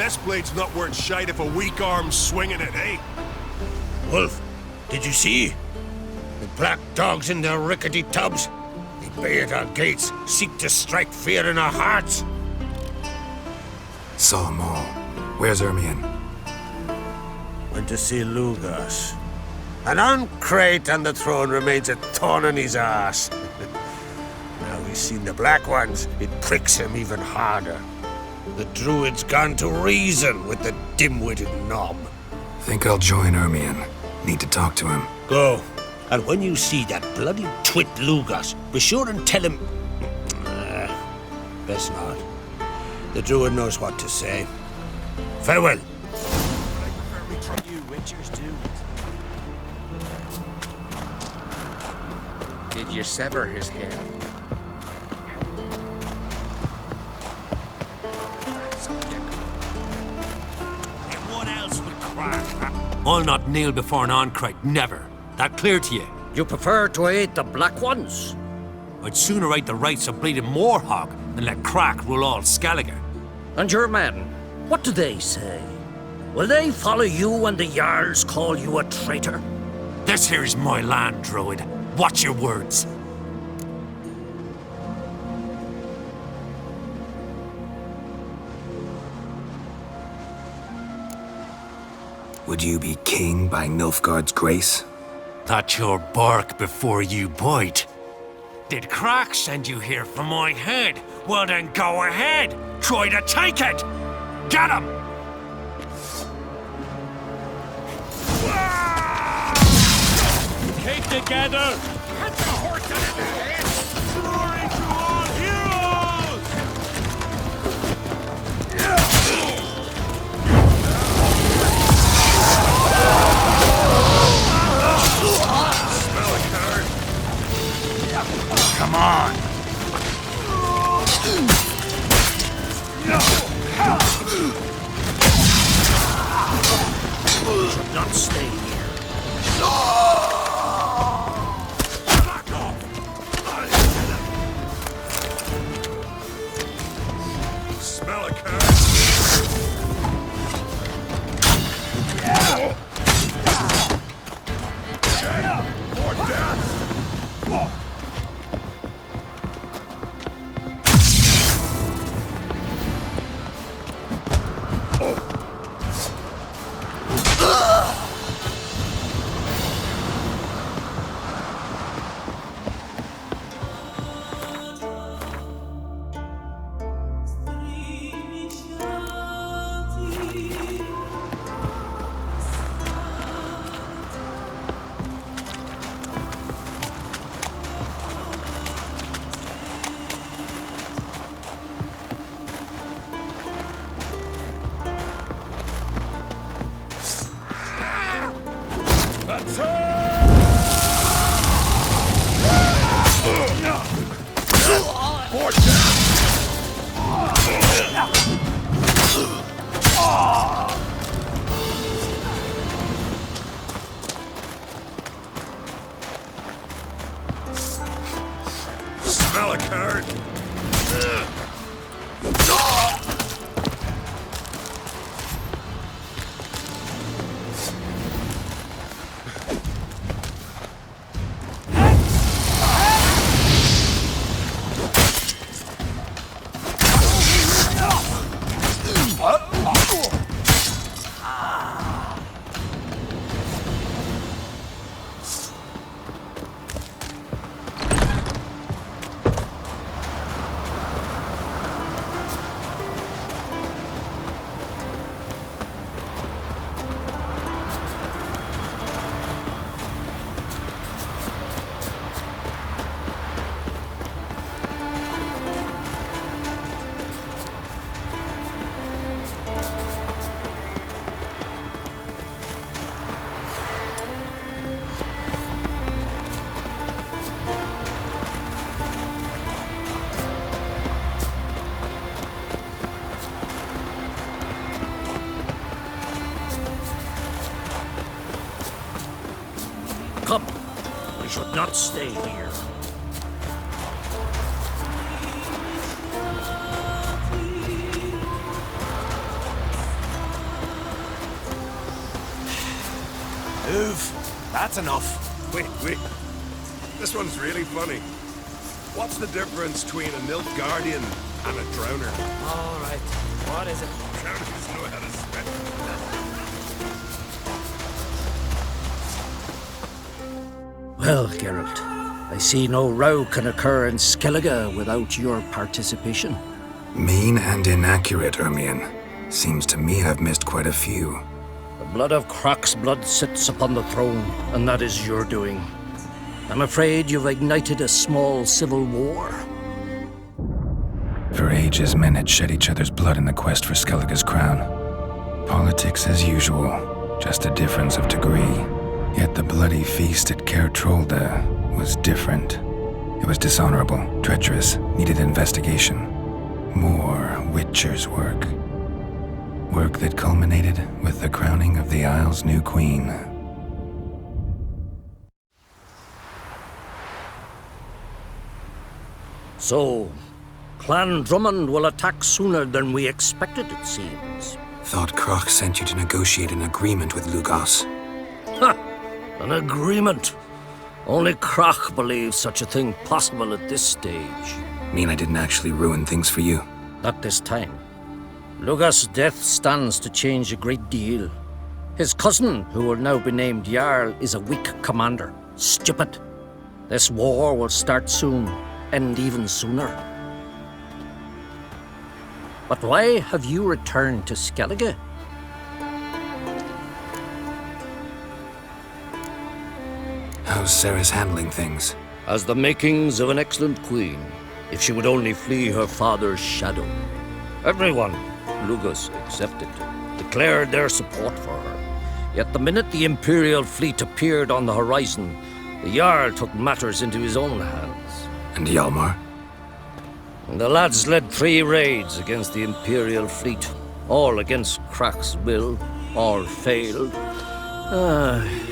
chestplate's not worth shite if a weak arm's swinging it, eh? Wolf, did you see? The black dogs in their rickety tubs. They bay at our gates, seek to strike fear in our hearts. Saw 'em all. Where's Ermion? Went to see Lugas. An uncrate on the throne remains a thorn in his ass. Now he's seen the Black Ones, it pricks him even harder. The Druid's gone to reason with the dim-witted knob. Think I'll join Ermion. Need to talk to him. Go. And when you see that bloody twit Lugas, be sure and tell him... best not. The Druid knows what to say. Farewell. I prefer we try you, Witchers do. Did you sever his head? What else would crack? I'll not kneel before an Oncrite, never. That clear to you? You prefer to aid the Black Ones? I'd sooner right the rights of bleeding Moorhog than let Crack rule all Skellige. And your men, what do they say? Will they follow you when the Jarls call you a traitor? This here's my land, Druid. Watch your words. Would you be king by Nilfgaard's grace? That's your bark before you bite. Did Crack send you here for my head? Well then go ahead. Try to take it. Get him! Keep together! Hit the horse in the head! Glory to all heroes! Smell a card! Come on! Should not stay here. Back off! Smell a card! For death! Smell a card! Come, we should not stay here. Move. That's enough. Wait. This one's really funny. What's the difference between a Nilfgaardian and a Drowner? All right. What is it? Drowners know how to spit. Well, Geralt, I see no row can occur in Skellige without your participation. Mean and inaccurate, Ermion. Seems to me I've missed quite a few. The blood of Croc's blood sits upon the throne, and that is your doing. I'm afraid you've ignited a small civil war. For ages, men had shed each other's blood in the quest for Skellige's crown. Politics as usual, just a difference of degree. Yet the bloody feast at Caer Trolda was different. It was dishonorable, treacherous, needed investigation. More Witcher's work. Work that culminated with the crowning of the Isle's new queen. So, Clan Drummond will attack sooner than we expected, it seems. Thought Croc sent you to negotiate an agreement with Lugos. Ha! An agreement. Only Croc believes such a thing possible at this stage. Mean I didn't actually ruin things for you? Not this time. Lugos' death stands to change a great deal. His cousin, who will now be named Jarl, is a weak commander. Stupid. This war will start soon, end even sooner. But why have you returned to Skellige? How's Sarah's handling things? Has the makings of an excellent queen, if she would only flee her father's shadow. Everyone, Lugos excepted, declared their support for her. Yet the minute the Imperial fleet appeared on the horizon, the Jarl took matters into his own hands. And Hjalmar? And the lads led 3 raids against the Imperial fleet, all against Croc's will, all failed.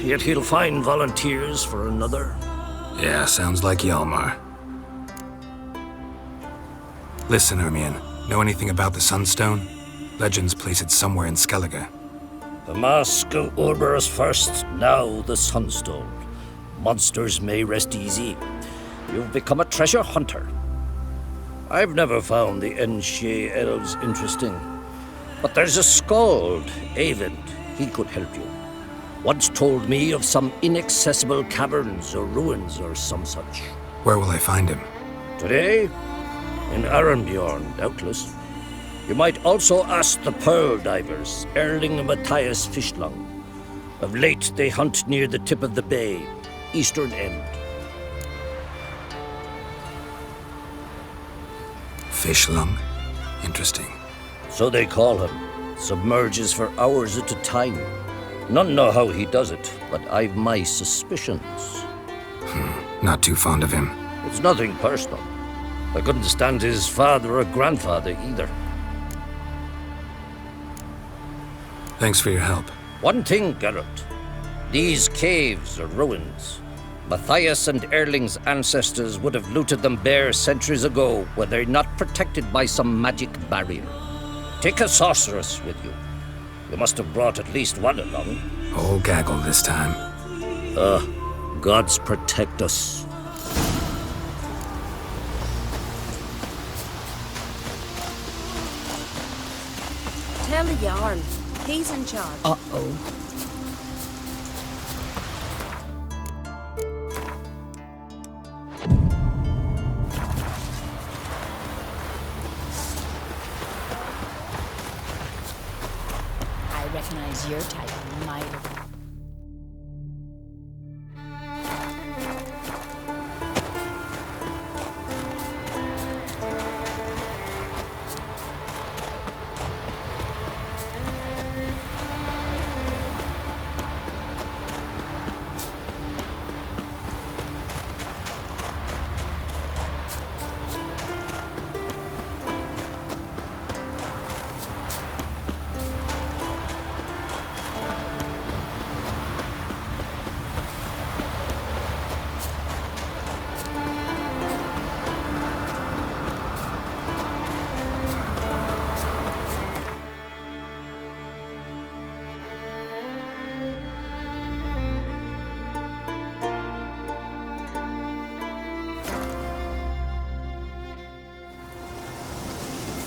Yet he'll find volunteers for another. Yeah, sounds like Hjalmar. Listen, Ermion, know anything about the Sunstone? Legends place it somewhere in Skellige. The Mask of Urberus first, now the Sunstone. Monsters may rest easy. You've become a treasure hunter. I've never found the Enshe elves interesting. But there's a skald, Eyvind. He could help you. Once told me of some inaccessible caverns or ruins or some such. Where will I find him? Today? In Arenbjorn, doubtless. You might also ask the Pearl Divers, Erling and Matthias Fishlung. Of late, they hunt near the tip of the bay, eastern end. Fishlung? Interesting. So they call him. Submerges for hours at a time. None know how he does it, but I've my suspicions. Not too fond of him. It's nothing personal. I couldn't stand his father or grandfather either. Thanks for your help. One thing, Geralt. These caves are ruins. Matthias and Erling's ancestors would have looted them bare centuries ago were they not protected by some magic barrier. Take a sorceress with you. You must have brought at least one along. All gaggle this time. Gods protect us. Tell the Jarl. He's in charge. Uh-oh. I recognize your type a mile away.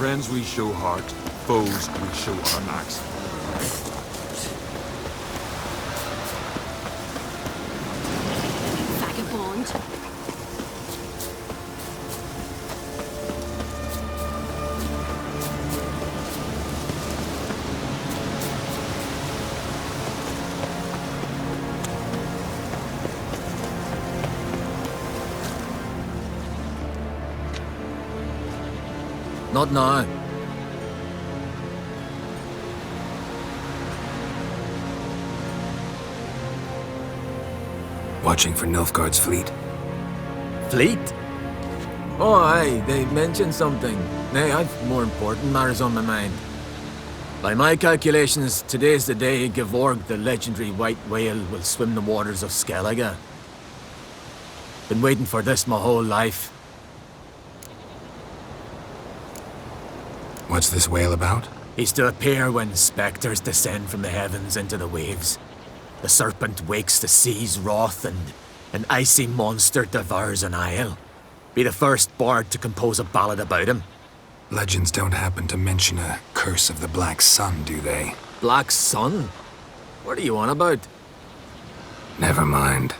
Friends we show heart, foes we show our max. Vagabond. Not now. Watching for Nilfgaard's fleet. Fleet? Oh, aye, they mentioned something. Nay, I've more important matters on my mind. By my calculations, today's the day Gevorg, the legendary white whale, will swim the waters of Skellige. Been waiting for this my whole life. What's this whale about? He's to appear when spectres descend from the heavens into the waves. The serpent wakes the sea's wrath and an icy monster devours an isle. Be the first bard to compose a ballad about him. Legends don't happen to mention a curse of the Black Sun, do they? Black Sun? What are you on about? Never mind.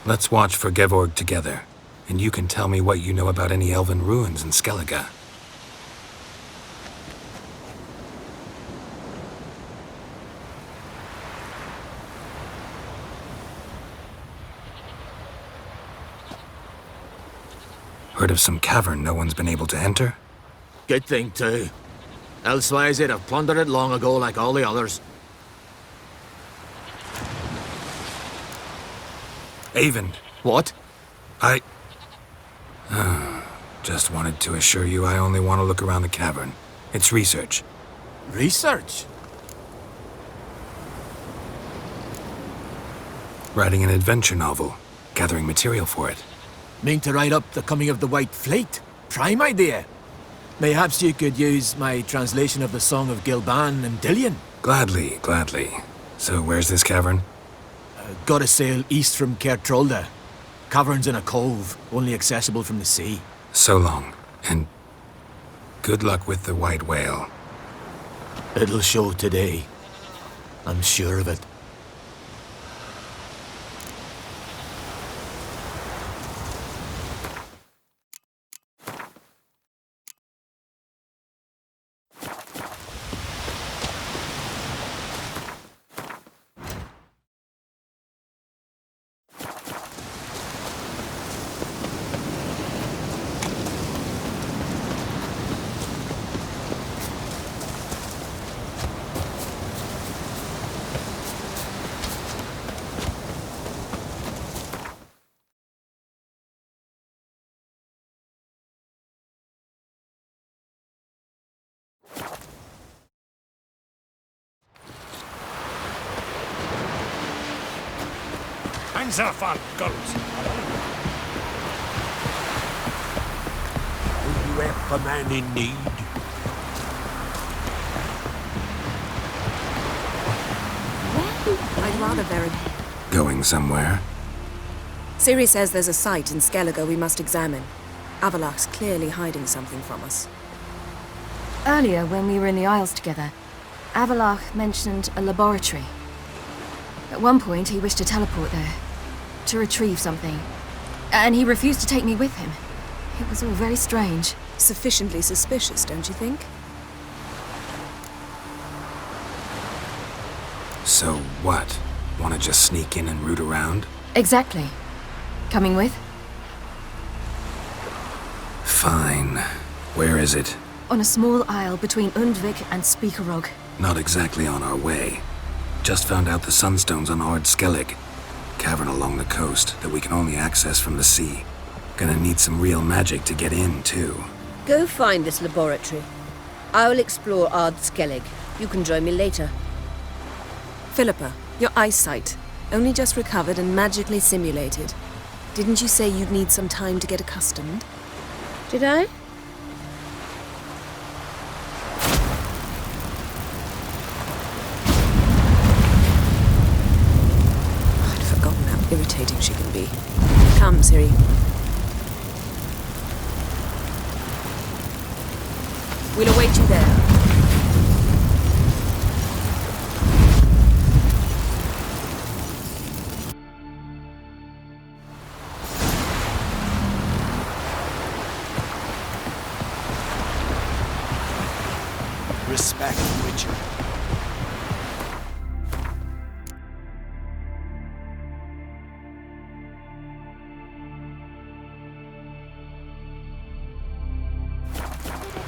Let's watch for Gevorg together, and you can tell me what you know about any elven ruins in Skellige. Heard of some cavern no one's been able to enter? Good thing, too. Elsewise, they'd have plundered it long ago like all the others. Avon. What? I... just wanted to assure you I only want to look around the cavern. It's research. Research? Writing an adventure novel. Gathering material for it. Mean to write up the coming of the White Fleet? Prime idea. Mayhaps you could use my translation of the Song of Gilban and Dillion. Gladly, gladly. So where's this cavern? Gotta sail east from Caer Trolde. Cavern's in a cove, only accessible from the sea. So long, and good luck with the white whale. It'll show today. I'm sure of it. Hands off on guns. Will you help a man in need? I'd rather very... Going somewhere? Ciri says there's a site in Skellige we must examine. Avalach's clearly hiding something from us. Earlier, when we were in the Isles together, Avalach mentioned a laboratory. At one point, he wished to teleport there, to retrieve something. And he refused to take me with him. It was all very strange. Sufficiently suspicious, don't you think? So what? Want to just sneak in and root around? Exactly. Coming with? Fine. Where is it? On a small isle between Undvik and Speakerog. Not exactly on our way. Just found out the sunstone's on Ard Skellig. Cavern along the coast that we can only access from the sea. Gonna need some real magic to get in, too. Go find this laboratory. I will explore Ard Skellig. You can join me later. Philippa, your eyesight. Only just recovered and magically simulated. Didn't you say you'd need some time to get accustomed? Did I? I'd forgotten how irritating she can be. Come, Ciri. respect, Witcher.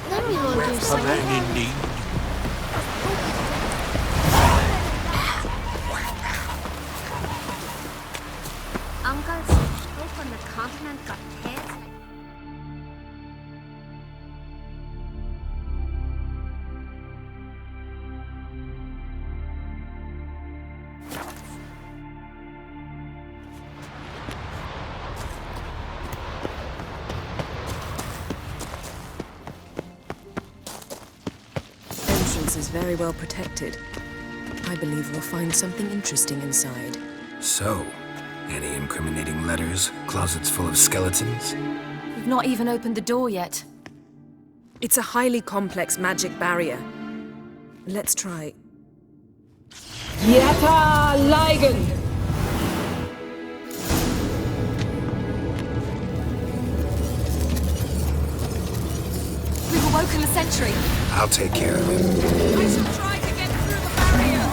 Let me hold your sword. Indeed. Uncle's hope on the continent got heads like... Entrance is very well protected. I believe we'll find something interesting inside. So, any incriminating letters, closets full of skeletons? We've not even opened the door yet. It's a highly complex magic barrier. Let's try. Yeta Ligen! We've awoken the sentry. I'll take care of it. I shall try to get through the barrier!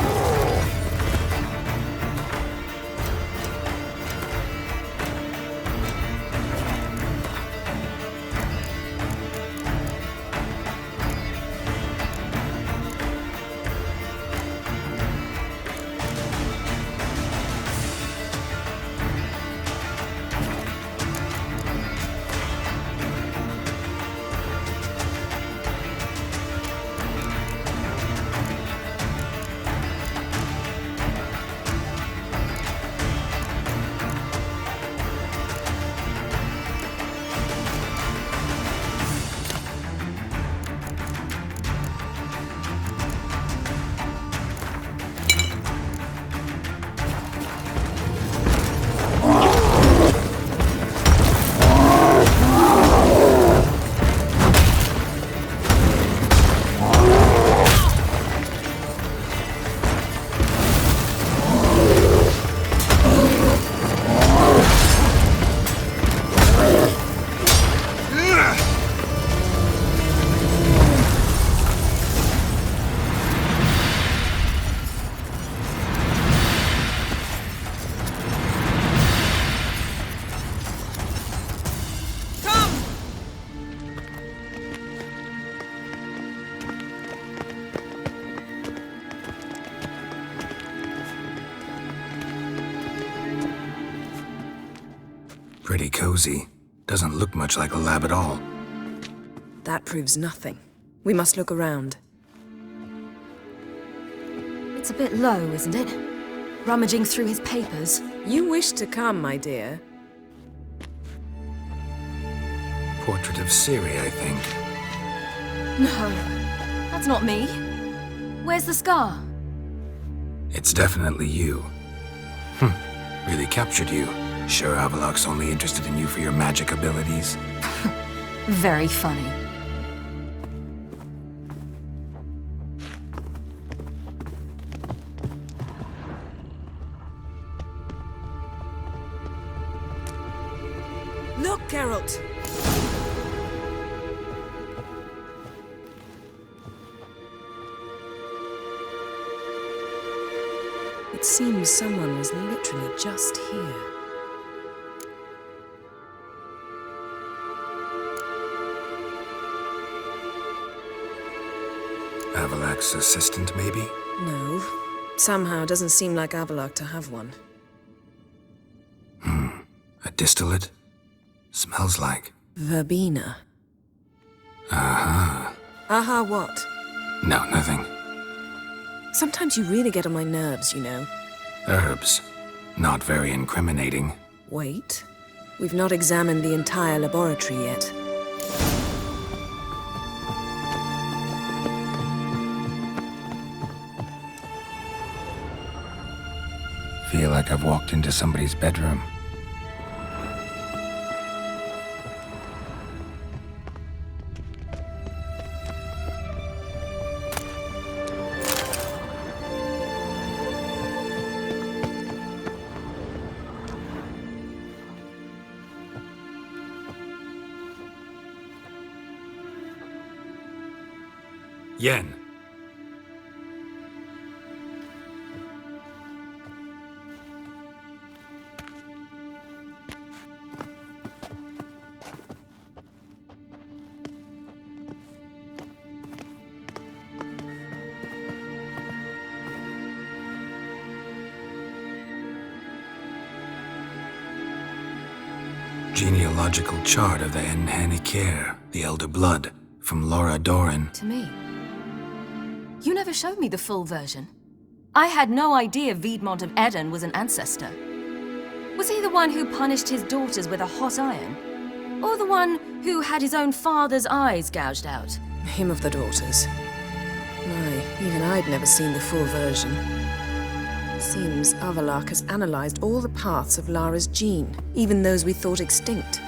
Pretty cozy. Doesn't look much like a lab at all. That proves nothing. We must look around. It's a bit low, isn't it? Rummaging through his papers. You wish to come, my dear. Portrait of Ciri, I think. No, that's not me. Where's the scar? It's definitely you. Really captured you. Sure Avallac'h's only interested in you for your magic abilities? Very funny. Look, Geralt! It seems someone was literally just here. Avallac'h's assistant, maybe? No. Somehow it doesn't seem like Avallac'h to have one. A distillate? Smells like... Verbena. Aha. Aha what? No, nothing. Sometimes you really get on my nerves, you know. Herbs. Not very incriminating. Wait. We've not examined the entire laboratory yet. Feel like I've walked into somebody's bedroom. Yen, genealogical chart of the Enhanikir, the Elder Blood, from Laura Doran. To me. You never showed me the full version. I had no idea Viedmont of Eden was an ancestor. Was he the one who punished his daughters with a hot iron? Or the one who had his own father's eyes gouged out? Him of the daughters. My, even I'd never seen the full version. Seems Avallac'h has analyzed all the paths of Lara's gene, even those we thought extinct.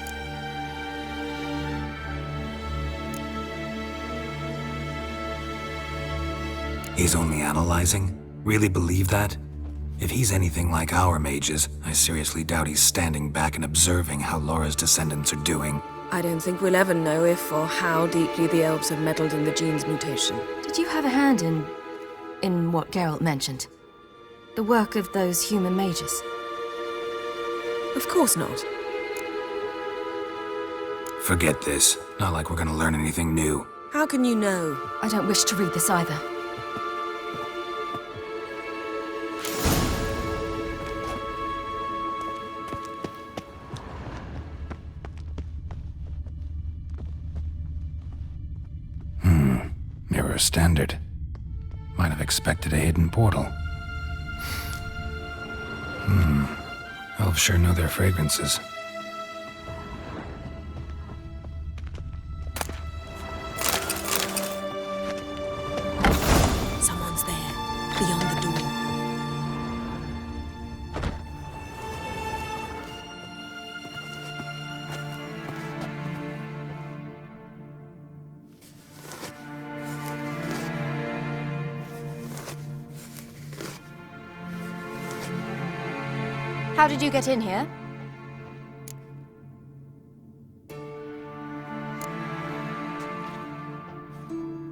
He's only analyzing? Really believe that? If he's anything like our mages, I seriously doubt he's standing back and observing how Laura's descendants are doing. I don't think we'll ever know if or how deeply the elves have meddled in the gene's mutation. Did you have a hand in what Geralt mentioned? The work of those human mages? Of course not. Forget this. Not like we're gonna learn anything new. How can you know? I don't wish to read this either. Mirror standard. Might have expected a hidden portal. Elves sure know their fragrances. Someone's there, beyond the door. How did you get in here?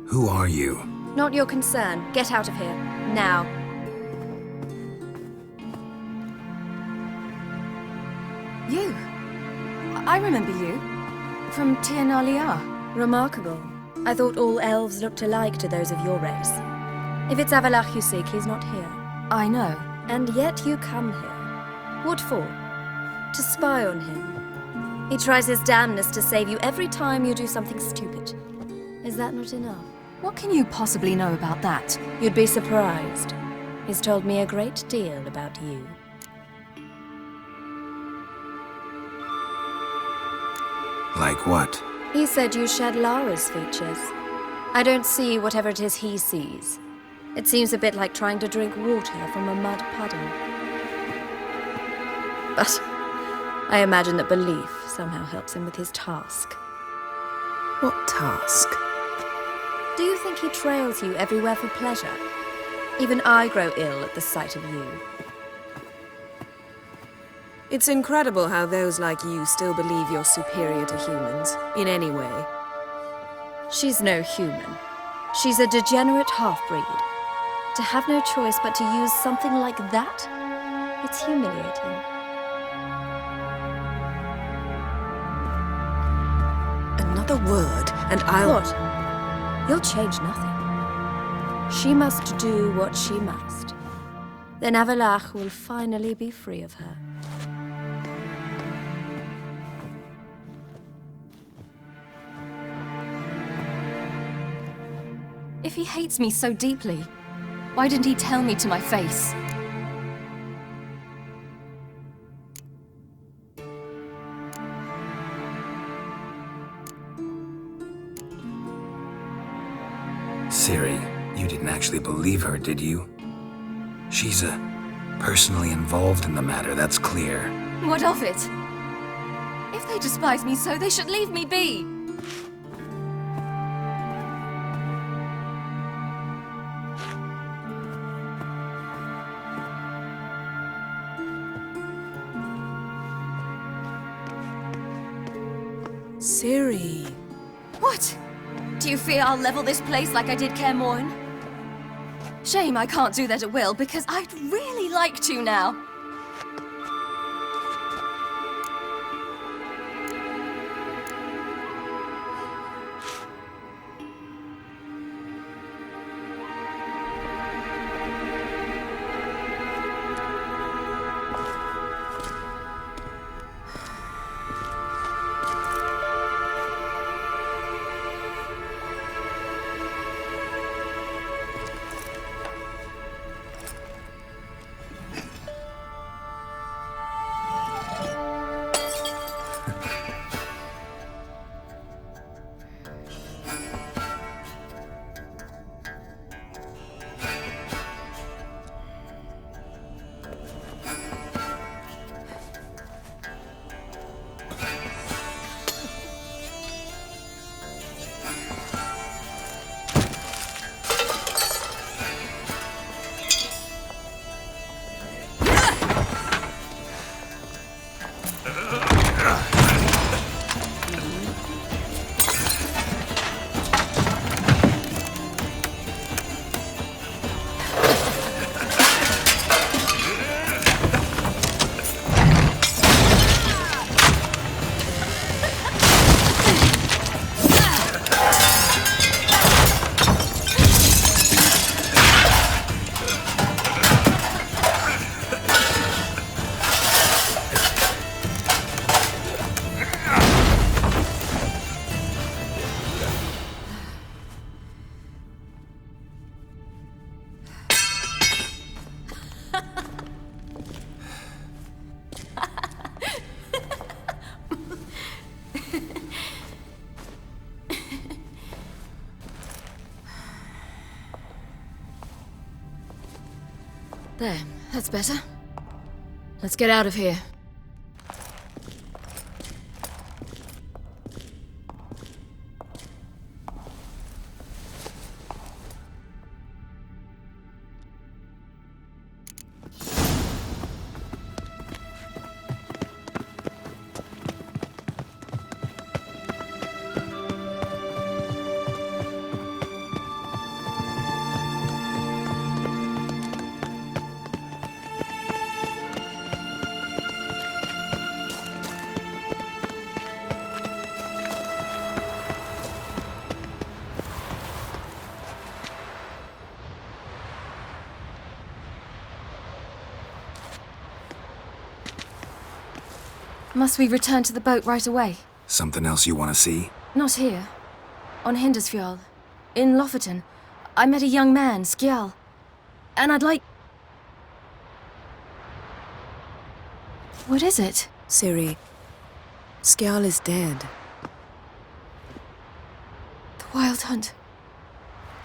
Who are you? Not your concern. Get out of here. Now. You. I remember you. From Tir na Liar. Remarkable. I thought all elves looked alike to those of your race. If it's Avallac'h you seek, he's not here. I know. And yet you come here. What for? To spy on him. He tries his damnedest to save you every time you do something stupid. Is that not enough? What can you possibly know about that? You'd be surprised. He's told me a great deal about you. Like what? He said you shared Lara's features. I don't see whatever it is he sees. It seems a bit like trying to drink water from a mud puddle. But I imagine that belief somehow helps him with his task. What task? Do you think he trails you everywhere for pleasure? Even I grow ill at the sight of you. It's incredible how those like you still believe you're superior to humans, in any way. She's no human. She's a degenerate half-breed. To have no choice but to use something like that? It's humiliating. Another word, and I'll... What? You'll change nothing. She must do what she must. Then Avallac'h will finally be free of her. If he hates me so deeply, why didn't he tell me to my face? Ciri, you didn't actually believe her, did you? She's personally involved in the matter, that's clear. What of it? If they despise me so, they should leave me be. Ciri. What? Do you fear I'll level this place like I did Kaer Morhen? Shame I can't do that at will, because I'd really like to now. There, that's better. Let's get out of here. Must we return to the boat right away? Something else you want to see? Not here. On Hindersfjall. In Lofoten. I met a young man, Skjal. And I'd like... What is it? Ciri, Skjal is dead. The Wild Hunt.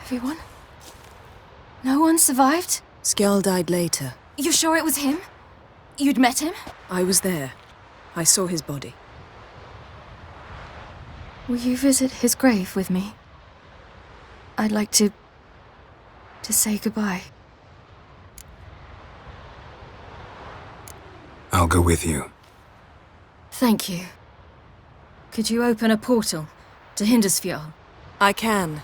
Everyone? No one survived? Skjal died later. You sure it was him? You'd met him? I was there. I saw his body. Will you visit his grave with me? I'd like to say goodbye. I'll go with you. Thank you. Could you open a portal to Hindersfjall? I can.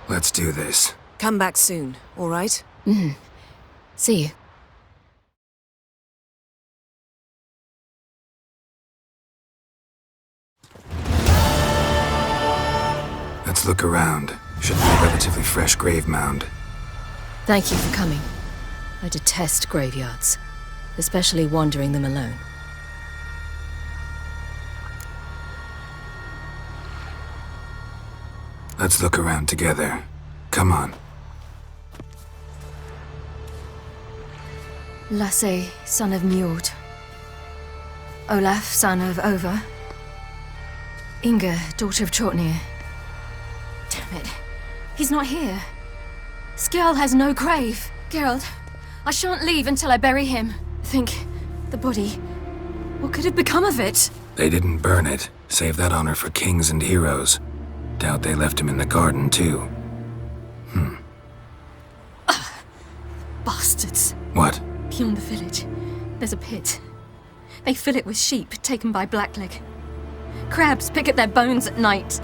Let's do this. Come back soon, all right? See you. Let's look around. Should be a relatively fresh grave mound. Thank you for coming. I detest graveyards, especially wandering them alone. Let's look around together. Come on. Lasse, son of Njord. Olaf, son of Over. Inga, daughter of Trotnir. Damn it. He's not here. Skjal has no grave. Geralt, I shan't leave until I bury him. Think, the body. What could have become of it? They didn't burn it. Save that honor for kings and heroes. Doubt they left him in the garden, too. Bastards. What? Beyond the village, there's a pit. They fill it with sheep taken by Blackleg. Crabs pick at their bones at night.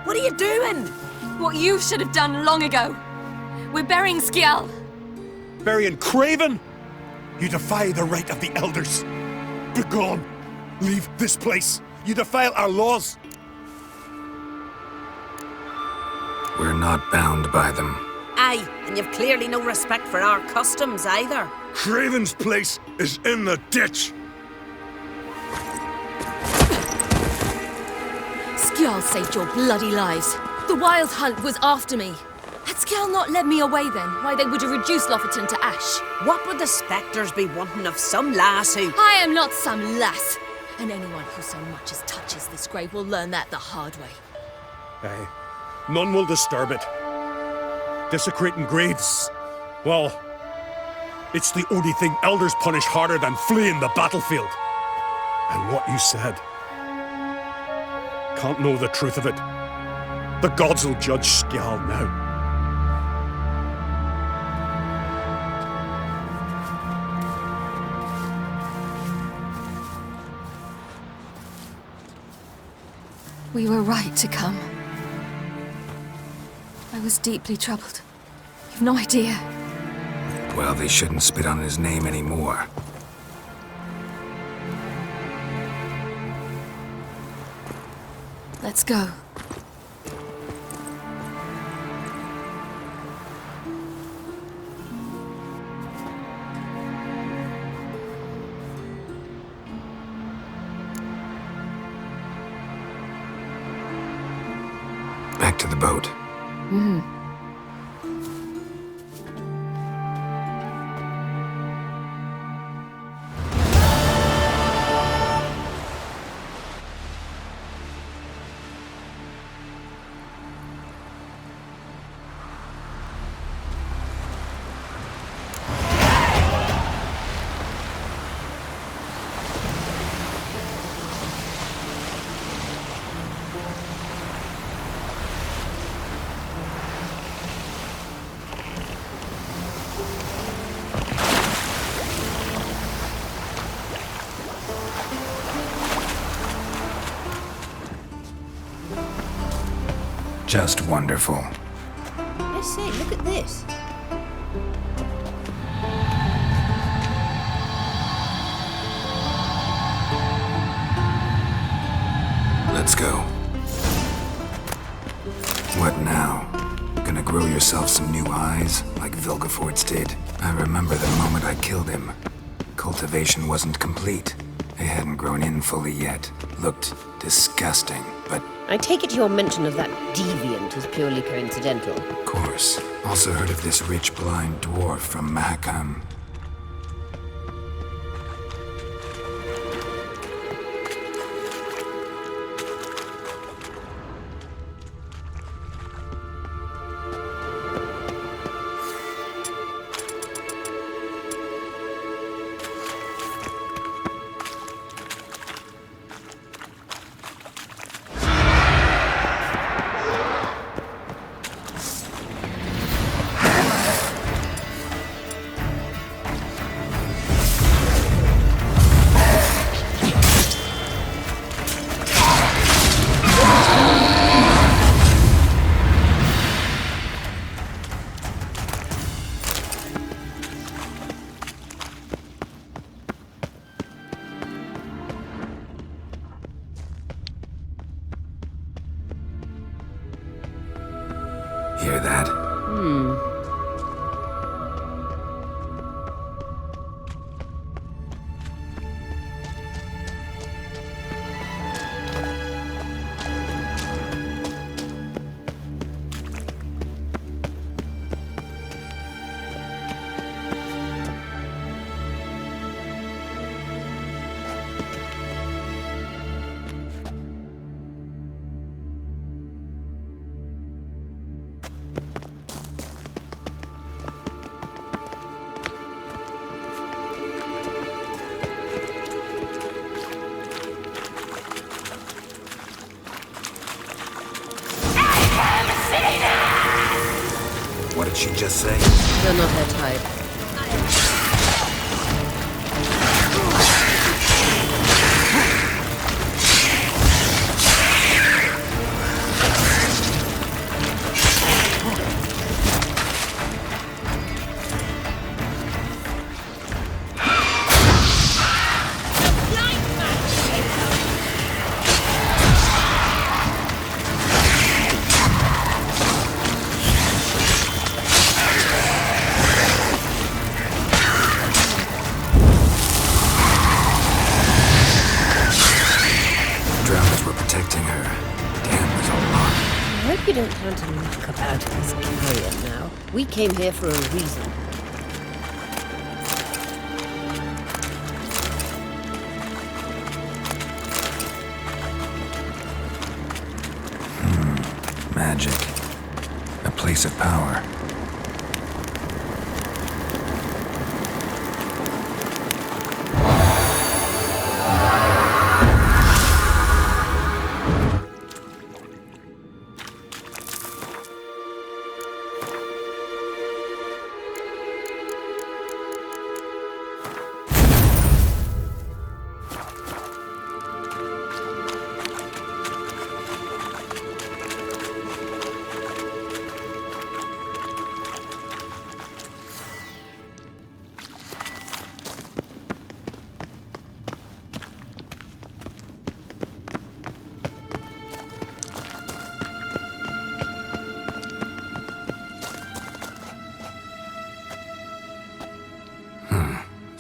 What are you doing? What you should have done long ago. We're burying Skjal. Burying Craven? You defy the right of the elders. Begone! Leave this place. You defile our laws. We're not bound by them. Aye, and you've clearly no respect for our customs either. Craven's place is in the ditch. Skjal saved your bloody lives. The Wild Hunt was after me. Had Skjal not led me away then, why they would have reduced Lofoten to ash. What would the spectres be wanting of some lass who... I am not some lass. And anyone who so much as touches this grave will learn that the hard way. Aye. None will disturb it. Desecrating graves. Well, it's the only thing elders punish harder than fleeing the battlefield. And what you said. Can't know the truth of it. The gods will judge Skjal now. We were right to come. I was deeply troubled. You've no idea. Well, they shouldn't spit on his name anymore. Let's go. Back to the boat. Mm-hmm. Just wonderful. I say, look at this. Let's go. What now? Gonna grow yourself some new eyes, like Vilgefortz did? I remember the moment I killed him. Cultivation wasn't complete. They hadn't grown in fully yet. Looked disgusting, but... I take it your mention of that deviant is purely coincidental. Of course. Also heard of this rich blind dwarf from Mahakam. Hear that? What did she just say? You're not her type. I hope you don't plan to knock about this carrion now. We came here for a reason. Magic. A place of power.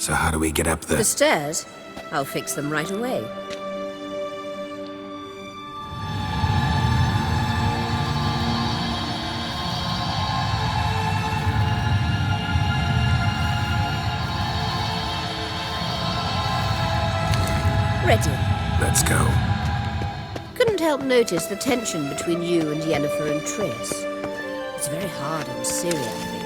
So how do we get up The the... stairs? I'll fix them right away. Ready. Let's go. Couldn't help notice the tension between you and Yennefer and Triss. It's very hard on Ciri, I think.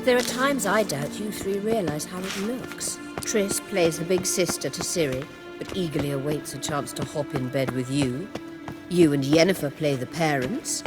There are times I doubt you three realize how it looks. Triss plays the big sister to Ciri, but eagerly awaits a chance to hop in bed with you. You and Yennefer play the parents.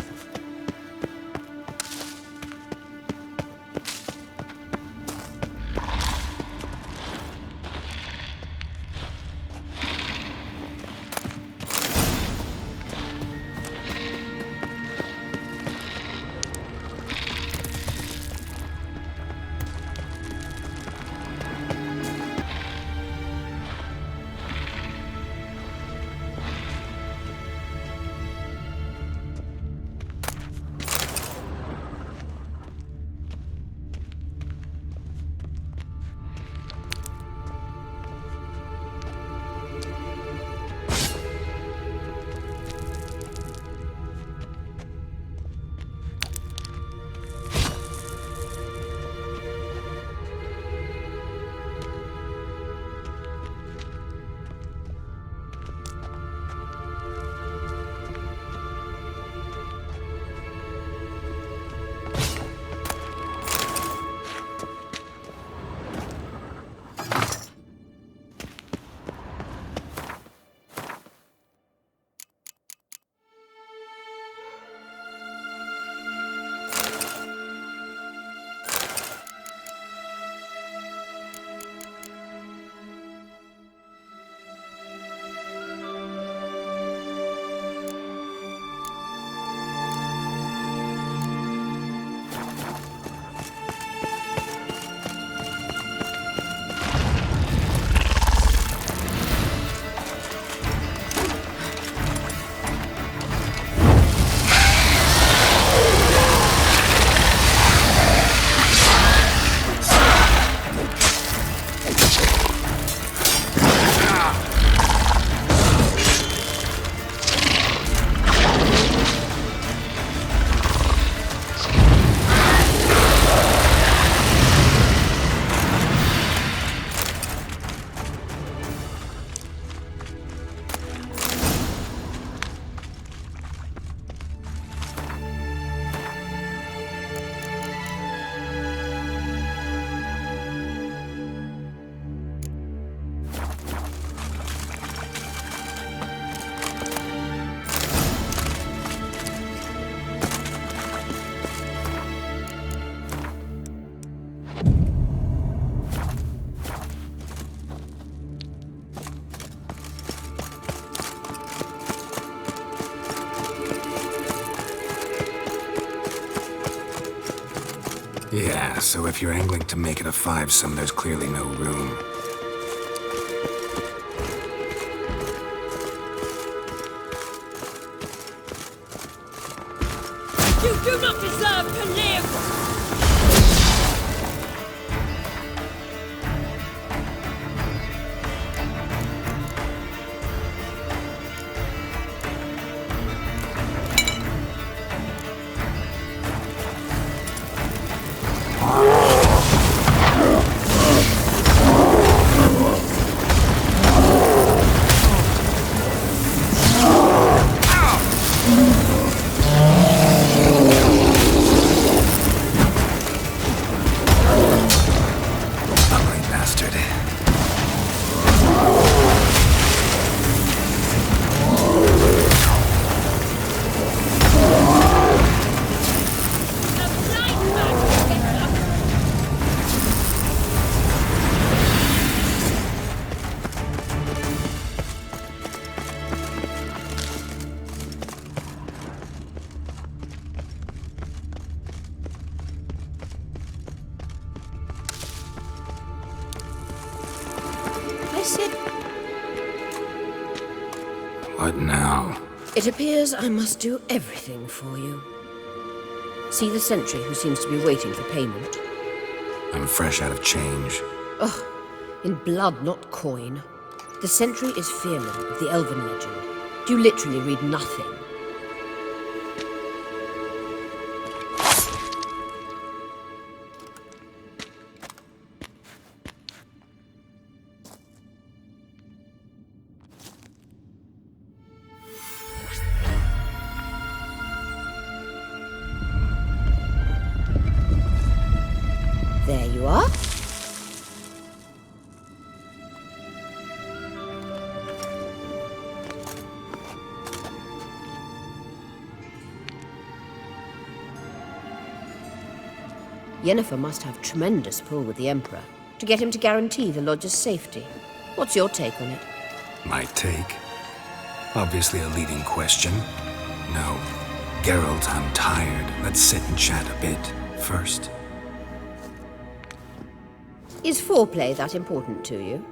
Yeah, so if you're angling to make it a five-some, there's clearly no room. You do not deserve to live! What now? It appears I must do everything for you. See the sentry who seems to be waiting for payment? I'm fresh out of change. Ugh, in blood, not coin. The Sentry is Fearman of the Elven legend. You literally read nothing. There you are. Yennefer must have tremendous pull with the Emperor to get him to guarantee the Lodge's safety. What's your take on it? My take? Obviously a leading question. No. Geralt, I'm tired. Let's sit and chat a bit first. Is foreplay that important to you?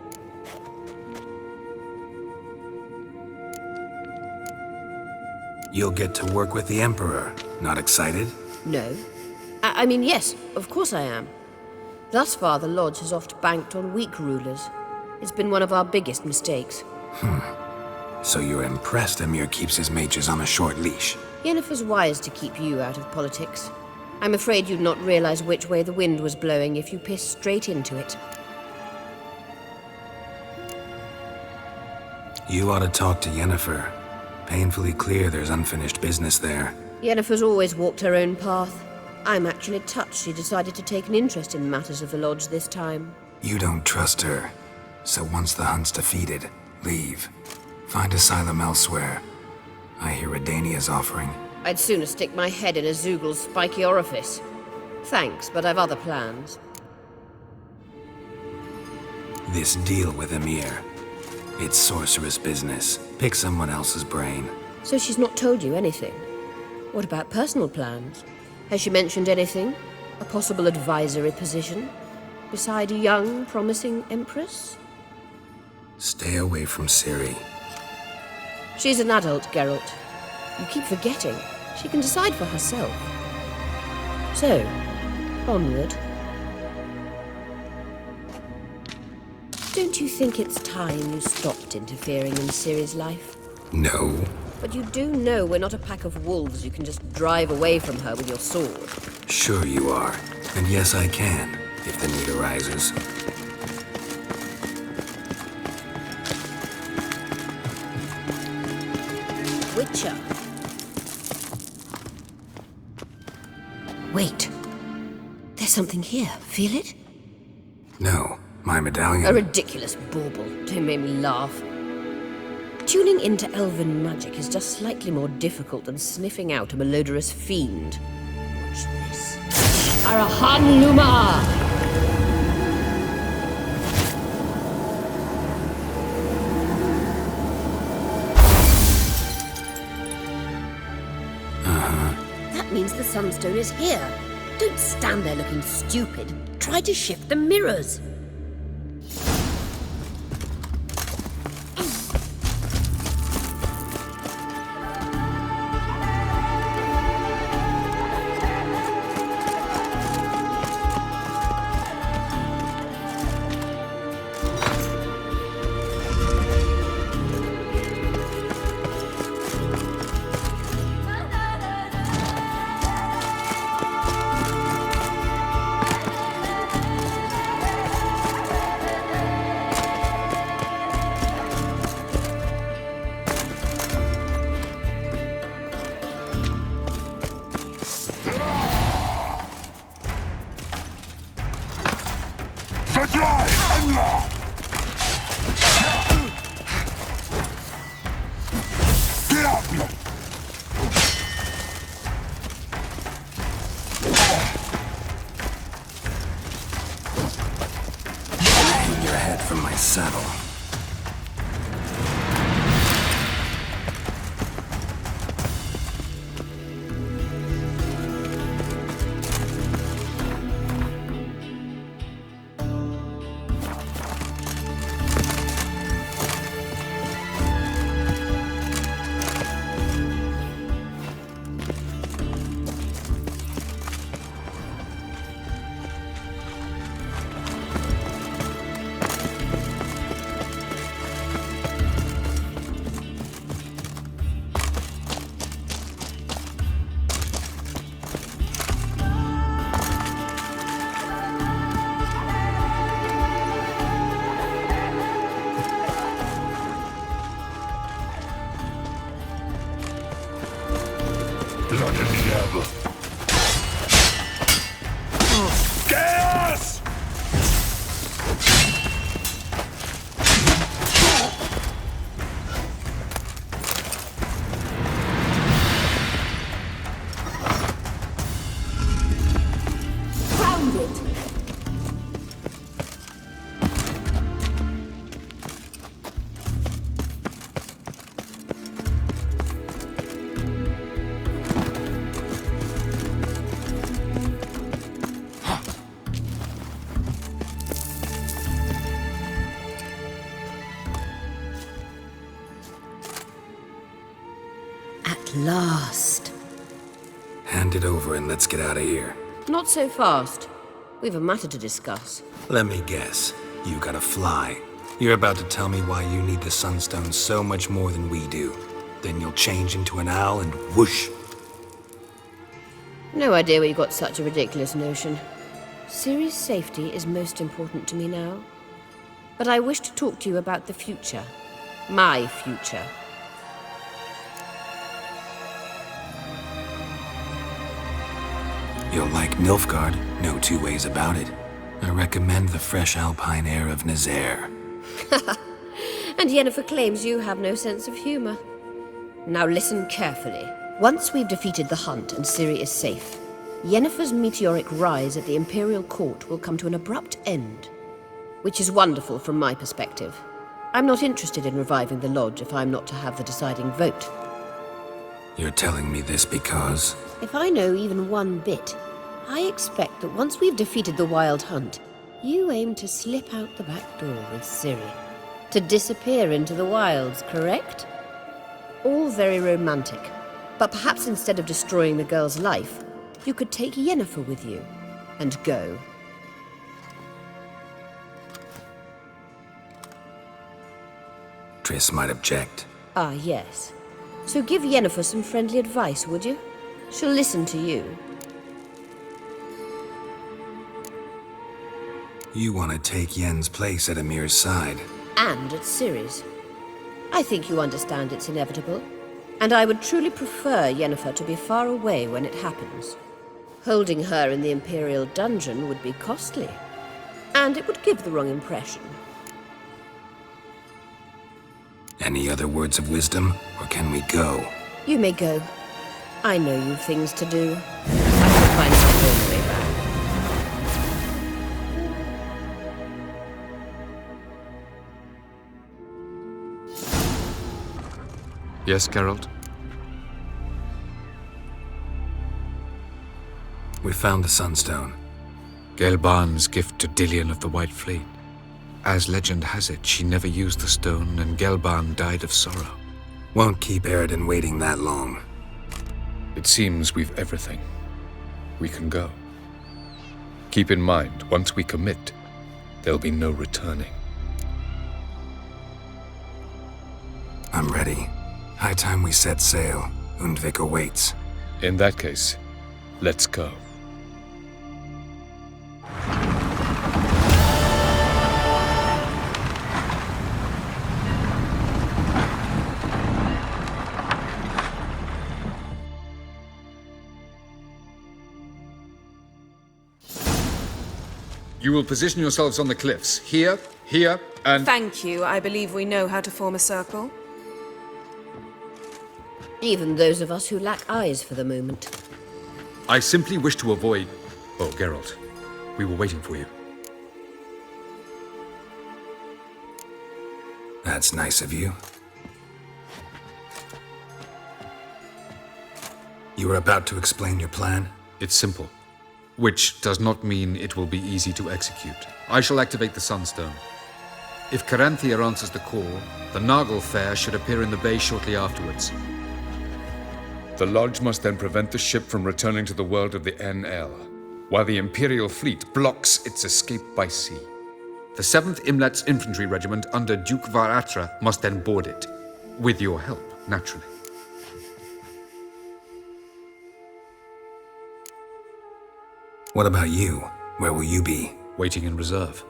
You'll get to work with the Emperor. Not excited? No. I mean, yes, of course I am. Thus far, the Lodge has oft banked on weak rulers. It's been one of our biggest mistakes. So you're impressed Emir keeps his mages on a short leash? Yennefer's wise to keep you out of politics. I'm afraid you'd not realize which way the wind was blowing if you pissed straight into it. You ought to talk to Yennefer. Painfully clear there's unfinished business there. Yennefer's always walked her own path. I'm actually touched she decided to take an interest in matters of the Lodge this time. You don't trust her. So once the hunt's defeated, leave. Find asylum elsewhere. I hear Redania's offering. I'd sooner stick my head in a Zoogl's spiky orifice. Thanks, but I've other plans. This deal with Emir. It's sorceress business. Pick someone else's brain. So she's not told you anything? What about personal plans? Has she mentioned anything? A possible advisory position? Beside a young, promising Empress? Stay away from Ciri. She's an adult, Geralt. You keep forgetting. She can decide for herself. So, onward. Don't you think it's time you stopped interfering in Ciri's life? No. But you do know we're not a pack of wolves you can just drive away from her with your sword. Sure you are. And yes, I can, if the need arises. Witcher. Wait. There's something here. Feel it? No, my medallion. A ridiculous bauble. Don't make me laugh. Tuning into elven magic is just slightly more difficult than sniffing out a malodorous fiend. Watch this. Arahan Luma! That means the Sunstone is here. Don't stand there looking stupid. Try to shift the mirrors. Hang your head from my saddle. last. Hand it over and let's get out of here. Not so fast. We've a matter to discuss. Let me guess. You gotta fly. You're about to tell me why you need the Sunstone so much more than we do. Then you'll change into an owl and whoosh. No idea where you got such a ridiculous notion. Ciri's safety is most important to me now. But I wish to talk to you about the future. My future. You'll like Nilfgaard, no two ways about it. I recommend the fresh alpine air of Nazaire. And Yennefer claims you have no sense of humor. Now listen carefully. Once we've defeated the Hunt and Ciri is safe, Yennefer's meteoric rise at the Imperial Court will come to an abrupt end. Which is wonderful from my perspective. I'm not interested in reviving the Lodge if I'm not to have the deciding vote. You're telling me this because... If I know even one bit, I expect that once we've defeated the Wild Hunt, you aim to slip out the back door with Ciri. To disappear into the wilds, correct? All very romantic. But perhaps instead of destroying the girl's life, you could take Yennefer with you and go. Triss might object. Ah, yes. So give Yennefer some friendly advice, would you? She'll listen to you. You want to take Yen's place at Amir's side. And at Ciri's. I think you understand it's inevitable. And I would truly prefer Yennefer to be far away when it happens. Holding her in the Imperial dungeon would be costly. And it would give the wrong impression. Any other words of wisdom, or can we go? You may go. I know you've things to do. I can find my own way back. Yes, Geralt? We found the Sunstone. Gelban's gift to Dillion of the White Fleet. As legend has it, she never used the stone, and Gelban died of sorrow. Won't keep Eredin waiting that long. It seems we've everything. We can go. Keep in mind, once we commit, there'll be no returning. I'm ready. High time we set sail. Undvik awaits. In that case, let's go. You will position yourselves on the cliffs. Here, here, and... Thank you. I believe we know how to form a circle. Even those of us who lack eyes for the moment. I simply wish to avoid... Oh, Geralt. We were waiting for you. That's nice of you. You were about to explain your plan? It's simple. Which does not mean it will be easy to execute. I shall activate the Sunstone. If Caranthea answers the call, the Naglfar should appear in the bay shortly afterwards. The Lodge must then prevent the ship from returning to the world of the NL, while the Imperial fleet blocks its escape by sea. The 7th Imlet's infantry regiment under Duke Varatra must then board it. With your help, naturally. What about you? Where will you be? Waiting in reserve.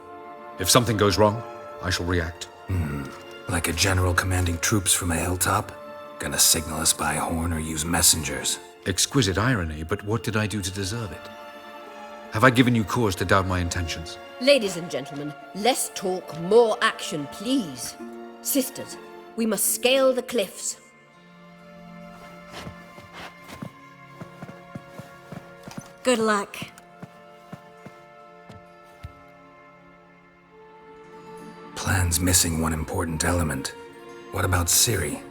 If something goes wrong, I shall react. Like a general commanding troops from a hilltop? Gonna signal us by horn or use messengers? Exquisite irony, but what did I do to deserve it? Have I given you cause to doubt my intentions? Ladies and gentlemen, less talk, more action, please. Sisters, we must scale the cliffs. Good luck. Plan's missing one important element. What about Ciri?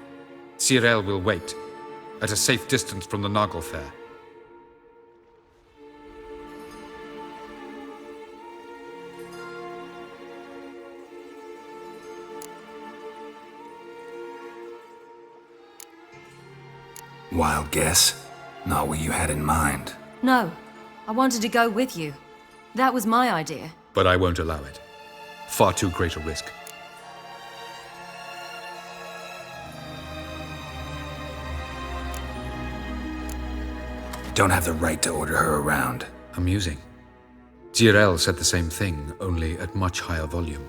Cyril will wait, at a safe distance from the Naglfar. Wild guess? Not what you had in mind. No, I wanted to go with you. That was my idea. But I won't allow it. Far too great a risk. Don't have the right to order her around. Amusing. Tyrell said the same thing, only at much higher volume.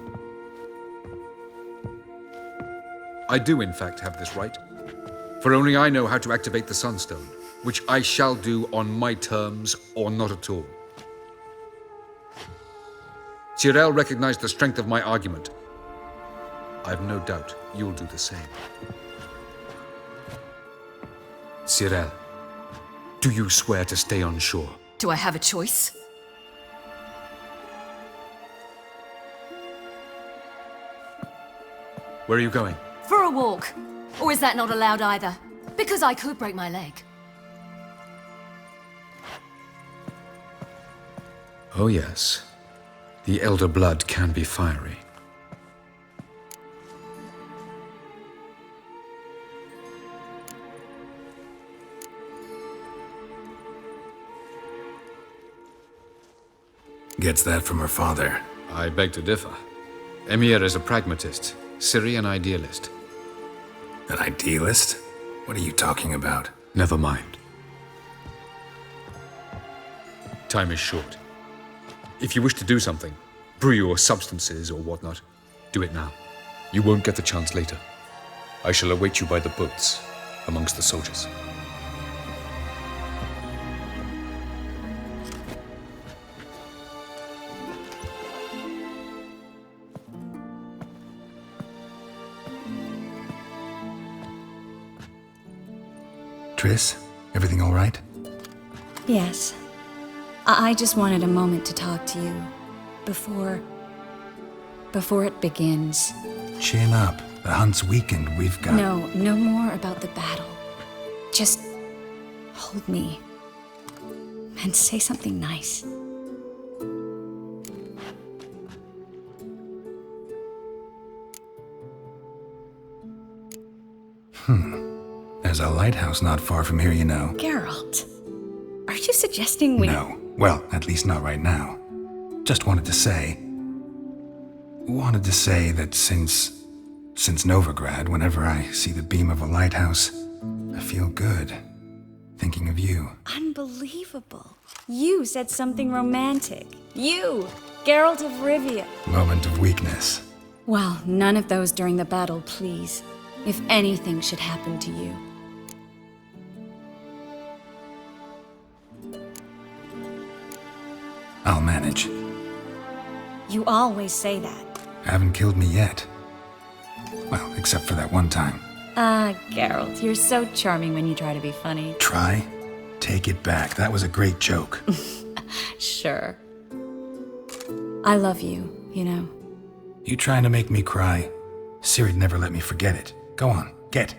I do, in fact, have this right. For only I know how to activate the Sunstone, which I shall do on my terms or not at all. Tyrell recognized the strength of my argument. I've no doubt you'll do the same. Tyrell, do you swear to stay on shore? Do I have a choice? Where are you going? For a walk. Or is that not allowed either? Because I could break my leg. Oh yes. The Elder Blood can be fiery. Gets that from her father. I beg to differ. Emhyr is a pragmatist, Ciri an idealist. An idealist? What are you talking about? Never mind. Time is short. If you wish to do something, brew your substances or whatnot, do it now. You won't get the chance later. I shall await you by the boats, amongst the soldiers. Triss, everything all right? Yes. I just wanted a moment to talk to you. Before it begins. Chin up. The hunt's weakened. We've got... No more about the battle. Just hold me. And say something nice. There's a lighthouse not far from here, you know. Geralt, are you suggesting we... No. Well, at least not right now. Just wanted to say that since Novigrad, whenever I see the beam of a lighthouse, I feel good. Thinking of you. Unbelievable. You said something romantic. You, Geralt of Rivia. Moment of weakness. Well, none of those during the battle, please. If anything should happen to you. I'll manage. You always say that. Haven't killed me yet. Well, except for that one time. Ah, Geralt, you're so charming when you try to be funny. Try? Take it back. That was a great joke. Sure. I love you, you know. You trying to make me cry? Ciri'd never let me forget it. Go on, get.